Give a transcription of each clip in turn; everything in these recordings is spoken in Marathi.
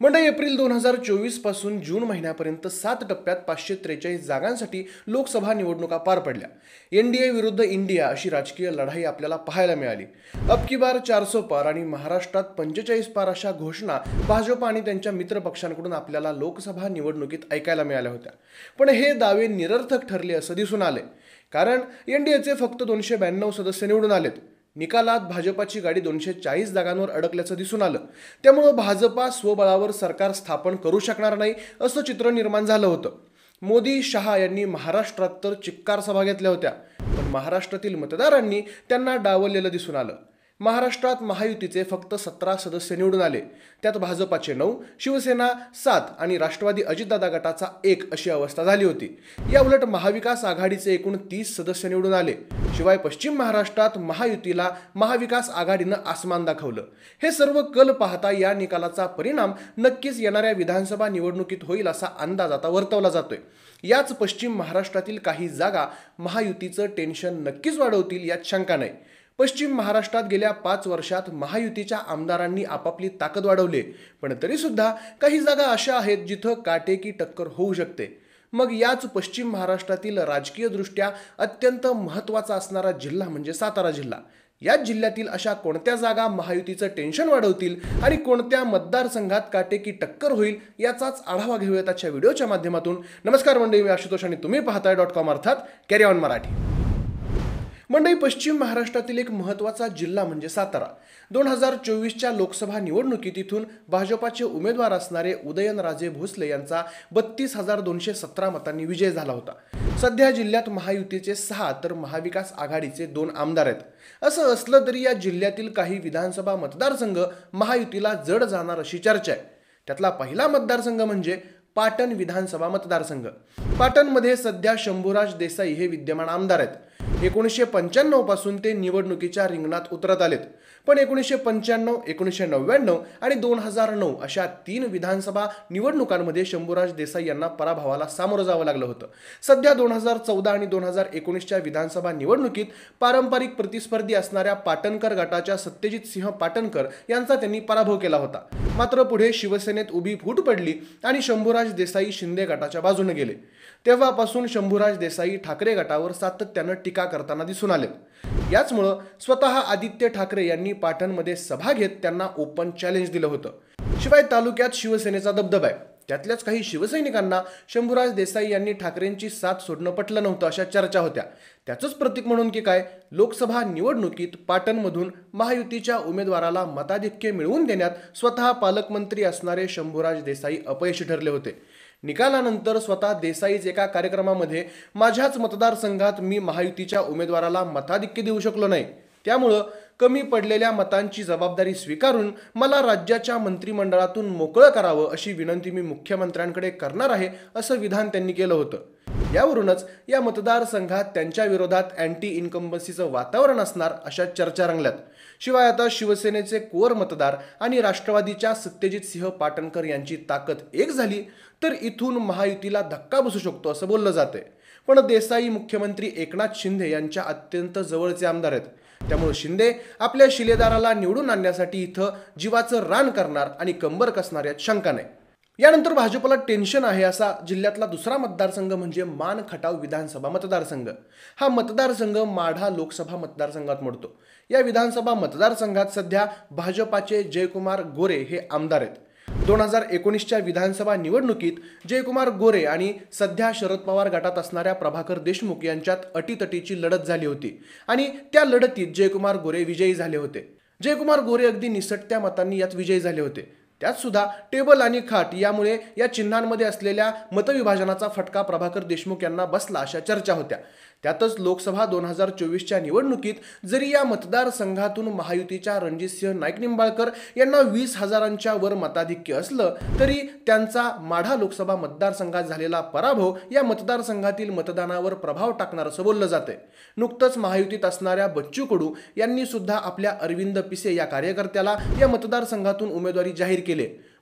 मंडळी एप्रिल 2024 पासून जून महिन्यापर्यंत 7 टप्प्यात 543 जागांसाठी लोकसभा निवडणुका पार पडल्या। एनडीए विरुद्ध इंडिया अशी राजकीय लढाई आपल्याला पाहायला मिळाली। अब की बार 400 पार आणि महाराष्ट्रात 45 पार अशा घोषणा भाजप आणि त्यांच्या मित्र पक्षांकडून आपल्याला लोकसभा निवडणुकीत ऐकायला मिळाल्या होत्या। पण हे दावे निरर्थक ठरले असं दिसून आले, कारण एनडीएचे फक्त 292 सदस्य निवडून आलेत। निकालात भाजपाची गाडी 240 जागांवर अडकल्याचं दिसून आलं। त्यामुळे भाजपा स्वबळावर सरकार स्थापन करू शकणार नाही असं चित्र निर्माण झालं होतं। मोदी शहा यांनी महाराष्ट्रात तर चिक्कार सभा घेतल्या होत्या, पण महाराष्ट्रातील मतदारांनी त्यांना डावललेलं दिसून आलं। महाराष्ट्रात महायुतीचे फक्त 17 सदस्य निवडून आले, त्यात भाजपाचे 9, शिवसेना 7 आणि राष्ट्रवादी अजितदादा गटाचा 1 अशी अवस्था झाली होती। या उलट महाविकास आघाडीचे एकूण 30 सदस्य निवडून आले। शिवाय पश्चिम महाराष्ट्रात महायुतीला महाविकास आघाडीनं आसमान दाखवलं। हे सर्व कल पाहता या निकालाचा परिणाम नक्कीच येणाऱ्या विधानसभा निवडणुकीत होईल असा अंदाज आता वर्तवला जातोय। याच पश्चिम महाराष्ट्रातील काही जागा महायुतीचं टेन्शन नक्कीच वाढवतील यात शंका नाही। पश्चिम महाराष्ट्रात गेल्या 5 वर्षात महायुतीच्या आमदारांनी आपापली ताकद वाढवली, पण तरी सुद्धा काही जागा अशा आहेत जिथं काटेकी टक्कर होऊ शकते। मग याच पश्चिम महाराष्ट्रातील राजकीय दृष्ट्या अत्यंत महत्त्वाचा असणारा जिल्हा म्हणजे सातारा जिल्हा। याच जिल्ह्यातील अशा कोणत्या जागा महायुतीचं टेन्शन वाढवतील आणि कोणत्या मतदारसंघात काटेकी टक्कर होईल याचाच आढावा घेऊयात आजच्या व्हिडिओच्या माध्यमातून। नमस्कार मंडळी, मी आशुतोष आणि तुम्ही पाहताय .com अर्थात कॅरी ऑन मराठी। मंडळी, पश्चिम महाराष्ट्रातील एक महत्त्वाचा जिल्हा म्हणजे सातारा। 2024च्या लोकसभा निवडणुकीत इथून भाजपाचे उमेदवार असणारे उदयनराजे भोसले यांचा 32,217 मतांनी विजय झाला होता। सध्या जिल्ह्यात महायुतीचे 6 तर महाविकास आघाडीचे 2 आमदार आहेत। असं असलं तरी या जिल्ह्यातील काही विधानसभा मतदारसंघ महायुतीला जड जाणार अशी चर्चा आहे। त्यातला पहिला मतदारसंघ म्हणजे पाटण विधानसभा मतदारसंघ। पाटणमध्ये सध्या शंभूराज देसाई हे विद्यमान आमदार आहेत। 1995 पासून ते निवडणुकीच्या रिंगणात उतरत आलेत, पण 1995, 1999 आणि 2009 अशा 3 विधानसभा निवडणुकांमध्ये शंभूराज देसाई यांना पराभवाला सामोरं जावं लागलं होतं। सध्या 2014 आणि 2019च्या विधानसभा निवडणुकीत पारंपरिक प्रतिस्पर्धी असणाऱ्या पाटणकर गटाच्या सत्यजित सिंह पाटणकर यांचा त्यांनी पराभव केला होता। मात्र पुढे शिवसेनेत उभी फूट पडली आणि शंभूराज देसाई शिंदे गटाच्या बाजूने गेले। तेव्हापासून शंभूराज देसाई ठाकरे गटावर सातत्यानं टीका करताना दिसून आले। याचमुळे स्वतः आदित्य ठाकरे यांनी पाटणमध्ये सभा घेत त्यांना ओपन चॅलेंज दिलं होतं। शिवाय तालुक्यात शिवसेनेचा दबदबा आहे, त्यातल्याच काही शिवसैनिकांना शंभूराज देसाई यांनी ठाकरेंची साथ सोडणं पटलं नव्हतं अशा चर्चा होत्या। त्याचंच प्रतीक म्हणून की काय, लोकसभा निवडणुकीत पाटणमधून महायुतीच्या उमेदवाराला मताधिक्य मिळवून देण्यात स्वतः पालकमंत्री असणारे शंभूराज देसाई अपयशी ठरले होते। निकालानंतर स्वतः देसाईच एका कार्यक्रमामध्ये माझ्याच मतदारसंघात मी महायुतीच्या उमेदवाराला मताधिक्य देऊ शकलो नाही, त्यामुळं कमी पडलेल्या मतांची जबाबदारी स्वीकारून मला राज्याच्या मंत्रिमंडळातून मोकळं करावं अशी विनंती मी मुख्यमंत्र्यांकडे करणार आहे असं विधान त्यांनी केलं होतं। यावरूनच या मतदारसंघात त्यांच्या विरोधात अँटी इन्कम्बन्सीचं वातावरण असणार अशा चर्चा रंगल्यात। शिवाय आता शिवसेनेचे कोर मतदार आणि राष्ट्रवादीच्या सत्यजित सिंह पाटणकर यांची ताकद एक झाली तर इथून महायुतीला धक्का बसू शकतो असं बोललं जातंय। पण देसाई मुख्यमंत्री एकनाथ शिंदे यांच्या अत्यंत जवळचे आमदार आहेत, त्यामुळे शिंदे आपल्या शिलेदाराला निवडून आणण्यासाठी इथं जीवाचं रान करणार आणि कंबर कसणार यात शंका नाही। यानंतर भाजपला टेन्शन आहे असा जिल्ह्यातला दुसरा मतदारसंघ म्हणजे मान खटाव विधानसभा मतदारसंघ। हा मतदारसंघ माढा लोकसभा मतदारसंघात मोडतो। या विधानसभा मतदारसंघात सध्या भाजपाचे जयकुमार गोरे हे आमदार आहेत। 2019च्या विधानसभा निवडणुकीत जयकुमार गोरे आणि सध्या शरद पवार गटात असणाऱ्या प्रभाकर देशमुख यांच्यात अटीतटीची लढत झाली होती आणि त्या लढतीत जयकुमार गोरे विजयी झाले होते। जयकुमार गोरे अगदी निसटत्या मतांनी यात विजयी झाले होते। त्यात सुद्धा टेबल आणि खाट यामुळे या चिन्हांमध्ये असलेल्या मतविभाजनाचा फटका प्रभाकर देशमुख यांना बसला अशा चर्चा होत्या। त्यातच लोकसभा 2024च्या निवडणुकीत जरी या मतदारसंघातून महायुतीच्या रणजितसिंह नाईक निंबाळकर यांना 20,000च्या वर मताधिक्य असलं तरी त्यांचा माढा लोकसभा मतदारसंघात झालेला पराभव या मतदारसंघातील मतदानावर प्रभाव टाकणार असं बोललं जातंय। नुकतंच महायुतीत असणाऱ्या बच्चू कडू यांनी सुद्धा आपल्या अरविंद पिसे या कार्यकर्त्याला या मतदारसंघातून उमेदवारी जाहीर केली।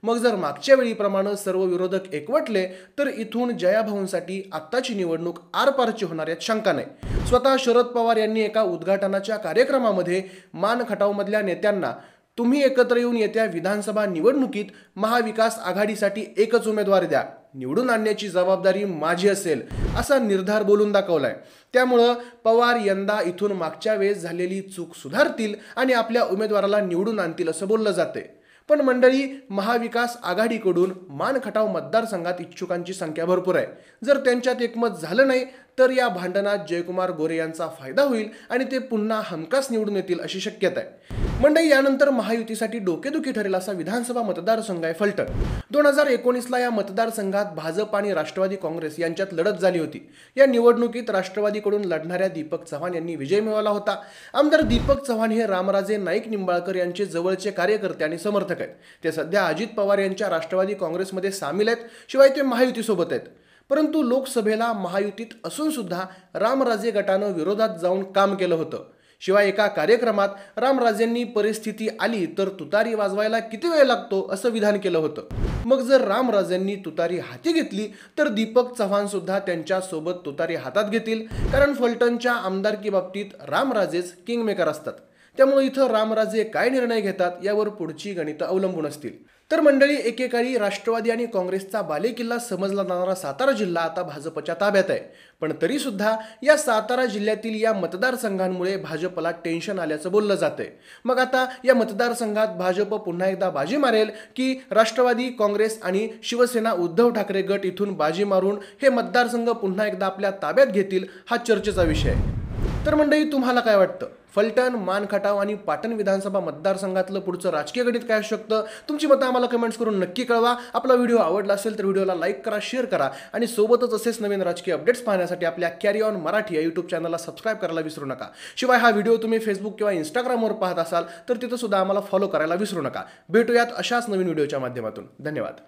मग जर मागच्या वेळीप्रमाणे सर्व विरोधक एकवटले तर इथून जयाभाऊंसाठी आत्ताची निवडणूक आरपारची होणार यात शंका नाही। स्वतः शरद पवार यांनी एका उद्घाटनाच्या कार्यक्रमामध्ये मान खटावमधल्या नेत्यांना तुम्ही एकत्र येऊन येत्या विधानसभा निवडणुकीत महाविकास आघाडीसाठी एकच उमेदवार द्या, निवडून आणण्याची जबाबदारी माझी असेल, असा निर्धार बोलून दाखवलाय. त्यामुळं पवार यंदा इथून मागच्या वेळेस झालेली चूक सुधारतील आणि आपल्या उमेदवाराला निवडून आणतील असं बोललं जाते. पण मंडळी, महाविकास आघाडीकडून मानखटाव मतदारसंघात इच्छुकांची संख्या भरपूर आहे. जर त्यांच्यात एकमत झालं नाही तर या भांडणात जयकुमार गोरे यांचा फायदा होईल आणि ते पुन्हा हमखास निवडून येतील अशी शक्यता आहे. मंडळी, यानंतर महायुतीसाठी डोकेदुखी ठरेल असा विधानसभा मतदारसंघ आहे फलटण. 2019ला या मतदारसंघात भाजप आणि राष्ट्रवादी काँग्रेस यांच्यात लढत झाली होती. या निवडणुकीत राष्ट्रवादीकडून लढणाऱ्या दीपक चव्हाण यांनी विजय मिळवला होता. आमदार दीपक चव्हाण हे रामराजे नाईक निंबाळकर यांचे जवळचे कार्यकर्ते आणि समर्थक आहेत. ते सध्या अजित पवार यांच्या राष्ट्रवादी काँग्रेसमध्ये सामील आहेत. शिवाय ते महायुतीसोबत आहेत. परंतु लोकसभेला महायुतीत असून सुद्धा रामराजे गटानं विरोधात जाऊन काम केलं होतं. शिवाय एका कार्यक्रमात रामराजेंनी परिस्थिती आली तर तुतारी वाजवायला किती वेळ लागतो असं विधान केलं होतं. मग जर रामराजेंनी तुतारी हाती घेतली तर दीपक चव्हाण सुद्धा त्यांच्या सोबत तुतारी हातात घेतील, कारण फलटणच्या आमदारकी बाबतीत रामराजेच किंगमेकर असतात. त्यामुळे इथं रामराजे काय निर्णय घेतात यावर पुढची गणितं अवलंबून असतील. तर मंडळी, एकेकाळी राष्ट्रवादी आणि काँग्रेसचा बालेकिल्ला समजला जाणारा सातारा जिल्हा आता भाजपच्या ताब्यात आहे. पण तरी सुद्धा या सातारा जिल्ह्यातील या मतदारसंघांमुळे भाजपला टेन्शन आल्याचं बोललं जातंय. मग आता या मतदारसंघात भाजप पुन्हा एकदा बाजी मारेल की राष्ट्रवादी काँग्रेस आणि शिवसेना उद्धव ठाकरे गट इथून बाजी मारून हे मतदारसंघ पुन्हा एकदा आपल्या ताब्यात घेतील, हा चर्चेचा विषय आहे. तर मंडळी, तुम्हाला काय वाटतं? फलटण, मानखटाव आणि पाटण विधानसभा मतदारसंघातलं पुढचं राजकीय गणित काय असू शकतं? तुमची मतं आम्हाला कमेंट्स करून नक्की कळवा. आपला व्हिडिओ आवडला असेल तर व्हिडिओला लाईक करा, शेअर करा आणि सोबतच असेच नवीन राजकीय अपडेट्स पाहण्यासाठी आपल्या कॅरी ऑन मराठी या यूट्यूब चॅनलला सबस्क्राईब करायला विसरू नका. शिवाय हा व्हिडिओ तुम्ही फेसबुक किंवा इंस्टाग्रामवर पाहत असाल तर तिथं सुद्धा आम्हाला फॉलो करायला विसरू नका. भेटूयात अशाच नवीन व्हिडिओच्या माध्यमातून. धन्यवाद.